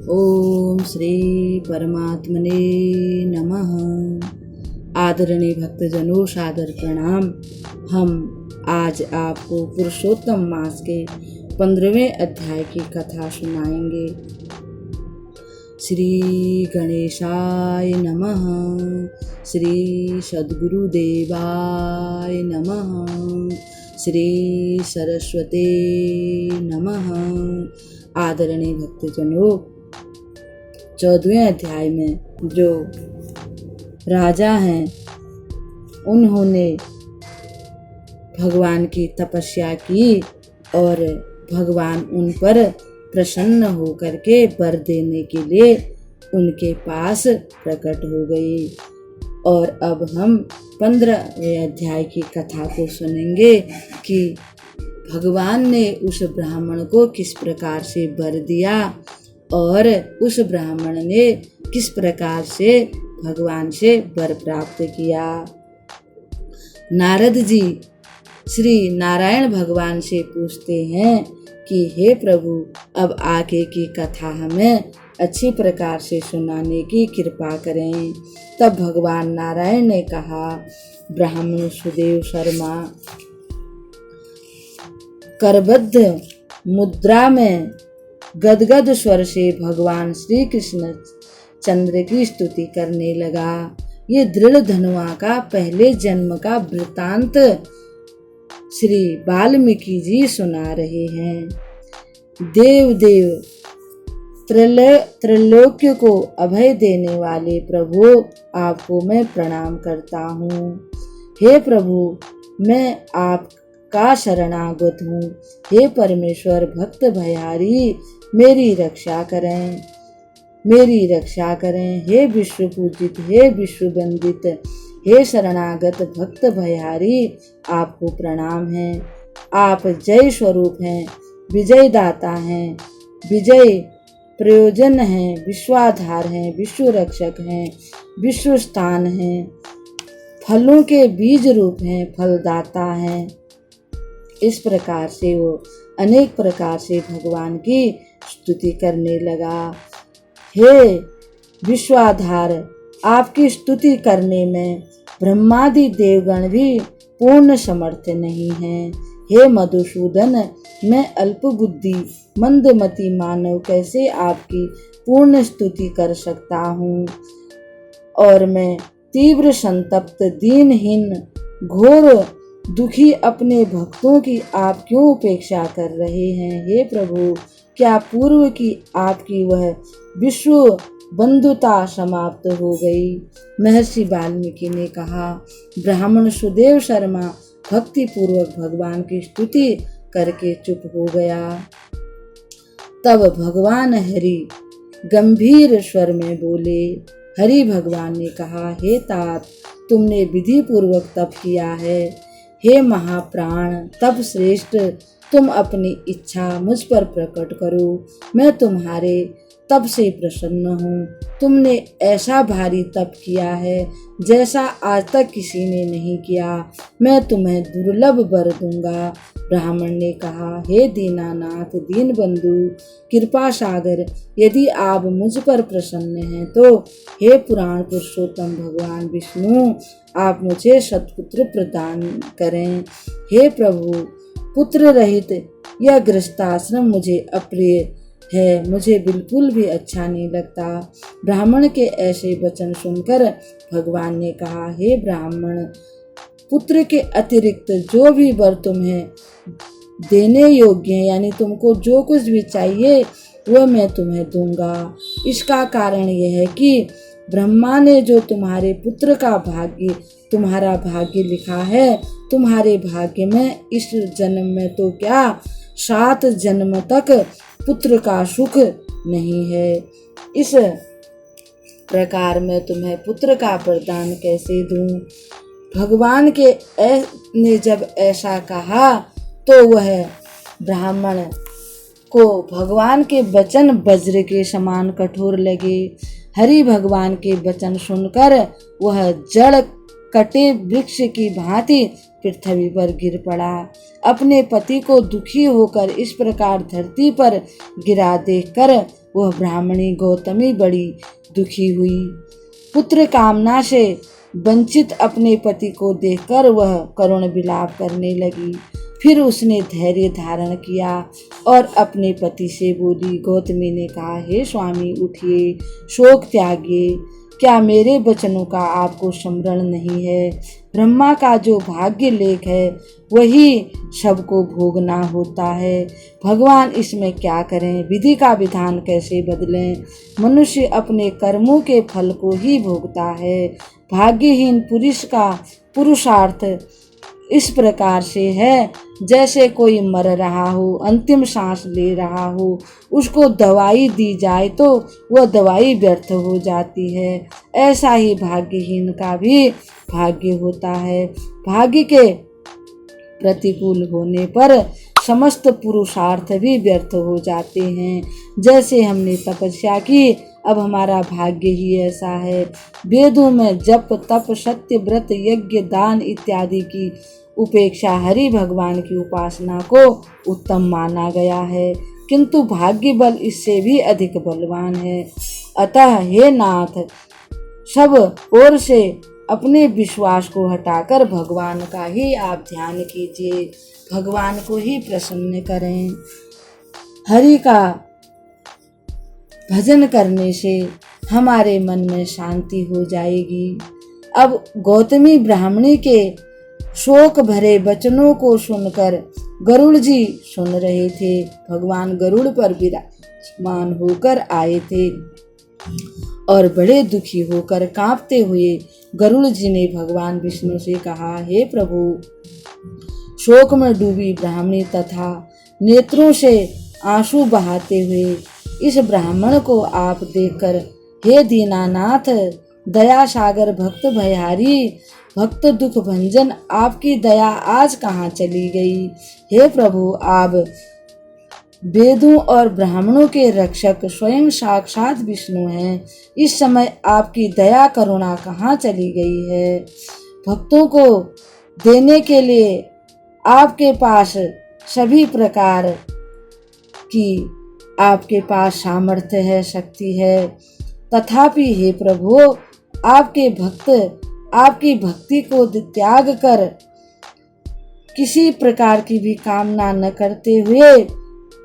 ओम श्री परमात्मने नमः। आदरणीय भक्तजनों, सादर प्रणाम। हम आज आपको पुरुषोत्तम मास के 15वें अध्याय की कथा सुनाएंगे। श्री गणेशाय नमः। श्री सद्गुरुदेवाय नमः। श्री सरस्वते नमः। आदरणीय भक्तजनों, 14वें अध्याय में जो राजा हैं उन्होंने भगवान की तपस्या की और भगवान उन पर प्रसन्न होकर के वर देने के लिए उनके पास प्रकट हो गए। और अब हम 15वें अध्याय की कथा को सुनेंगे कि भगवान ने उस ब्राह्मण को किस प्रकार से वर दिया और उस ब्राह्मण ने किस प्रकार से भगवान से वर प्राप्त किया। नारद जी श्री नारायण भगवान से पूछते हैं कि हे प्रभु, अब आगे की कथा हमें अच्छी प्रकार से सुनाने की कृपा करें। तब भगवान नारायण ने कहा, ब्राह्मण सुदेव शर्मा, करबद्ध मुद्रा में गदगद स्वर से भगवान श्री कृष्ण चंद्र की स्तुति करने लगा। ये दृढ़ धनुआ का पहले जन्म का वृतांत श्री वाल्मीकि जी सुना रहे हैं। देव त्रैलोक्य को अभय देने वाले प्रभु, आपको मैं प्रणाम करता हूँ। हे प्रभु, मैं आपका शरणागत हूँ। हे परमेश्वर, भक्त भयहारी, मेरी रक्षा करें। हे विश्व पूजित, हे विश्व वंदित, हे शरणागत भक्त भयहारी, आपको प्रणाम है। आप जय स्वरूप हैं, विजय दाता हैं, विजय प्रयोजन हैं, विश्वाधार हैं, विश्व रक्षक हैं, विश्व स्थान हैं, फलों के बीज रूप हैं, फलदाता हैं। इस प्रकार से वो अनेक प्रकार से भगवान की स्तुति करने लगा। हे विश्वाधार, आपकी स्तुति करने में ब्रह्मादि देवगण भी पूर्ण समर्थ नहीं हैं। हे मधुसूदन, मैं अल्प बुद्धि मंदमती मानव कैसे आपकी पूर्ण स्तुति कर सकता हूँ। और मैं तीव्र संतप्त दीनहीन घोर दुखी अपने भक्तों की आप क्यों उपेक्षा कर रहे हैं। हे प्रभु, क्या पूर्व की आपकी वह विश्व बंधुता समाप्त हो गई। महर्षि वाल्मीकि ने कहा, ब्राह्मण सुदेव शर्मा भक्ति पूर्वक भगवान की स्तुति करके चुप हो गया। तब भगवान हरि गंभीर स्वर में बोले। हरि भगवान ने कहा, हे तात, तुमने विधि पूर्वक तप किया है। हे महाप्राण, तप श्रेष्ठ, तुम अपनी इच्छा मुझ पर प्रकट करो। मैं तुम्हारे तप से प्रसन्न हूँ। तुमने ऐसा भारी तप किया है जैसा आज तक किसी ने नहीं किया। मैं तुम्हें दुर्लभ वर दूंगा। ब्राह्मण ने कहा, हे दीनानाथ, दीन बंधु, कृपा सागर, यदि आप मुझ पर प्रसन्न हैं तो हे पुराण पुरुषोत्तम भगवान विष्णु, आप मुझे सत्पुत्र प्रदान करें। हे प्रभु, पुत्र रहित यह गृहस्थाश्रम मुझे अप्रिय है, मुझे बिल्कुल भी अच्छा नहीं लगता। ब्राह्मण के ऐसे वचन सुनकर भगवान ने कहा, हे ब्राह्मण, पुत्र के अतिरिक्त जो भी वर तुम्हें देने योग्य है, यानी तुमको जो कुछ भी चाहिए वह मैं तुम्हें दूंगा। इसका कारण यह है कि ब्रह्मा ने जो तुम्हारे पुत्र का भाग्य, तुम्हारा भाग्य लिखा है, तुम्हारे भाग्य में इस जन्म में तो क्या 7 जन्म तक पुत्र का सुख नहीं है। इस प्रकार मैं तुम्हें पुत्र का वरदान कैसे दूं। भगवान के ने जब ऐसा कहा तो वह ब्राह्मण को भगवान के वचन वज्र के समान कठोर लगे। हरि भगवान के वचन सुनकर वह जड़ कटे वृक्ष की भांति पृथ्वी पर गिर पड़ा। अपने पति को दुखी होकर इस प्रकार धरती पर गिरा देखकर वह ब्राह्मणी गौतमी बड़ी दुखी हुई। पुत्र कामना से वंचित अपने पति को देखकर वह करुण विलाप करने लगी। फिर उसने धैर्य धारण किया और अपने पति से बोली। गौतमी ने कहा, हे स्वामी उठिए, शोक त्यागिए। क्या मेरे वचनों का आपको स्मरण नहीं है? ब्रह्मा का जो भाग्य लेख है वही सबको भोगना होता है। भगवान इसमें क्या करें? विधि का विधान कैसे बदलें? मनुष्य अपने कर्मों के फल को ही भोगता है। भाग्यहीन पुरुष का पुरुषार्थ इस प्रकार से है, जैसे कोई मर रहा हो, अंतिम सांस ले रहा हो, उसको दवाई दी जाए तो वह दवाई व्यर्थ हो जाती है। ऐसा ही भाग्यहीन का भी भाग्य होता है। भाग्य के प्रतिकूल होने पर समस्त पुरुषार्थ भी व्यर्थ हो जाते हैं। जैसे हमने तपस्या की, अब हमारा भाग्य ही ऐसा है। वेदों में जप, तप, सत्य, व्रत, यज्ञ, दान इत्यादि की उपेक्षा हरि भगवान की उपासना को उत्तम माना गया है, किंतु भाग्य बल इससे भी अधिक बलवान है। अतः हे नाथ, सब ओर से अपने विश्वास को हटाकर भगवान का ही आप ध्यान कीजिए, भगवान को ही प्रसन्न करें। हरि का भजन करने से हमारे मन में शांति हो जाएगी। अब गौतमी ब्राह्मणी के शोक भरे वचनों को सुनकर गरुड़ जी सुन रहे थे। भगवान गरुड़ पर विराजमान होकर आए थे और बड़े दुखी होकर कांपते हुए गरुड़ जी ने भगवान विष्णु से कहा, हे प्रभु, शोक में डूबी ब्राह्मणी तथा नेत्रों से आंसू बहाते हुए इस ब्राह्मण को आप देखकर, हे दीनानाथ, दया सागर, भक्त भयहारी, भक्त दुख भंजन, आपकी दया आज कहाँ चली गई? हे प्रभु, आप वेदों और ब्राह्मणों के रक्षक स्वयं साक्षात विष्णु हैं। इस समय आपकी दया करुणा कहाँ चली गई है? भक्तों को देने के लिए आपके पास सभी प्रकार की आपके पास सामर्थ्य है, शक्ति है, तथापि हे प्रभु, आपके भक्त आपकी भक्ति को त्याग कर किसी प्रकार की भी कामना न करते हुए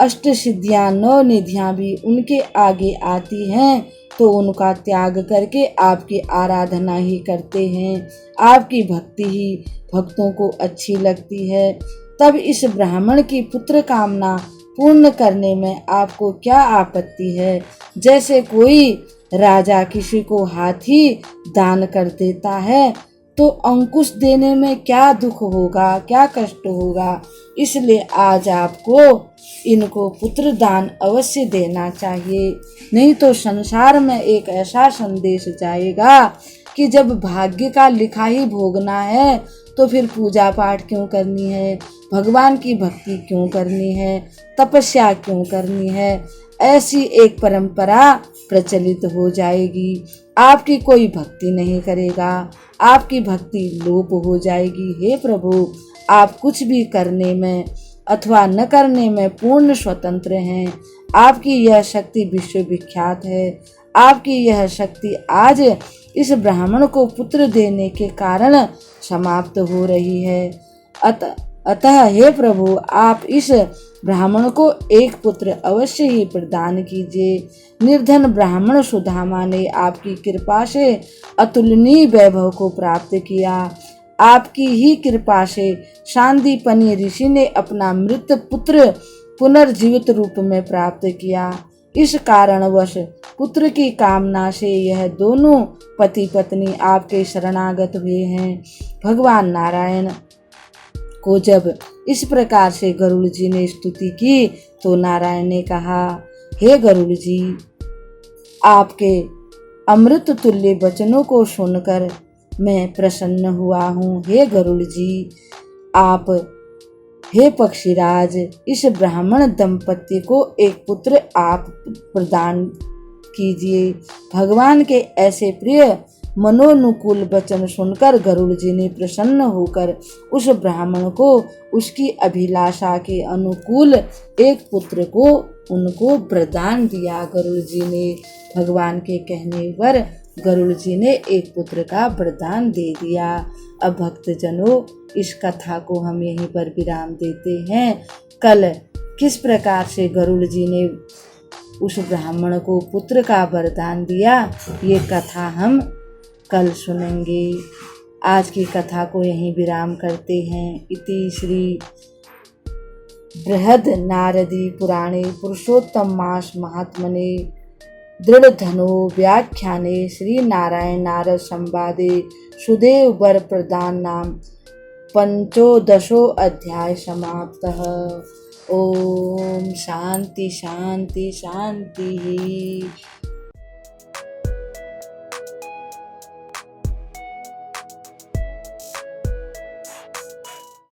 अष्ट सिद्धियां, नौ निधियां भी उनके आगे आती हैं तो उनका त्याग करके आपकी आराधना ही करते हैं। आपकी भक्ति ही भक्तों को अच्छी लगती है। तब इस ब्राह्मण की पुत्र कामना पूर्ण करने में आपको क्या आपत्ति है? जैसे कोई राजा किसी को हाथी दान कर देता है तो अंकुश देने में क्या दुख होगा, क्या कष्ट होगा। इसलिए आज आपको इनको पुत्र दान अवश्य देना चाहिए, नहीं तो संसार में एक ऐसा संदेश जाएगा कि जब भाग्य का लिखा ही भोगना है तो फिर पूजा पाठ क्यों करनी है, भगवान की भक्ति क्यों करनी है, तपस्या क्यों करनी है। ऐसी एक परंपरा प्रचलित हो जाएगी। आपकी कोई भक्ति नहीं करेगा, आपकी भक्ति लोप हो जाएगी। हे प्रभु, आप कुछ भी करने में अथवा न करने में पूर्ण स्वतंत्र हैं। आपकी यह शक्ति विश्व विख्यात है। आपकी यह शक्ति आज इस ब्राह्मण को पुत्र देने के कारण समाप्त हो रही है। अतः हे प्रभु, आप इस ब्राह्मण को एक पुत्र अवश्य ही प्रदान कीजिए। निर्धन ब्राह्मण सुदामा ने आपकी कृपा से अतुलनीय वैभव को प्राप्त किया। आपकी ही कृपा से शांदीपनि ऋषि ने अपना मृत पुत्र पुनर्जीवित रूप में प्राप्त किया। इस कारणवश पुत्र की कामना से यह दोनों पति पत्नी आपके शरणागत हुए हैं। भगवान नारायण को जब इस प्रकार से गरुड़ जी ने स्तुति की तो नारायण ने कहा, हे गरुड़ जी, आपके अमृत तुल्य वचनों को सुनकर मैं प्रसन्न हुआ हूँ। हे गरुड़ जी, आप, हे पक्षीराज, इस ब्राह्मण दंपति को एक पुत्र आप प्रदान कीजिए। भगवान के ऐसे प्रिय मनोनुकूल वचन सुनकर गरुड़ जी ने प्रसन्न होकर उस ब्राह्मण को उसकी अभिलाषा के अनुकूल एक पुत्र को उनको वरदान दिया। गरुड़ जी ने भगवान के कहने पर गरुड़ जी ने एक पुत्र का वरदान दे दिया। अब भक्तजनों, इस कथा को हम यहीं पर विराम देते हैं। कल किस प्रकार से गरुड़ जी ने उस ब्राह्मण को पुत्र का वरदान दिया, ये कथा हम कल सुनेंगे। आज की कथा को यहीं विराम करते हैं। इति श्री बृहद नारदी पुराणे पुरुषोत्तम मास महात्मने दृढ़ धनो व्याख्याने श्री नारायण नारद संवादे सुदेव वर प्रदान नाम पंचोदशो अध्याय समाप्तः। ओम शांति शांति शांति।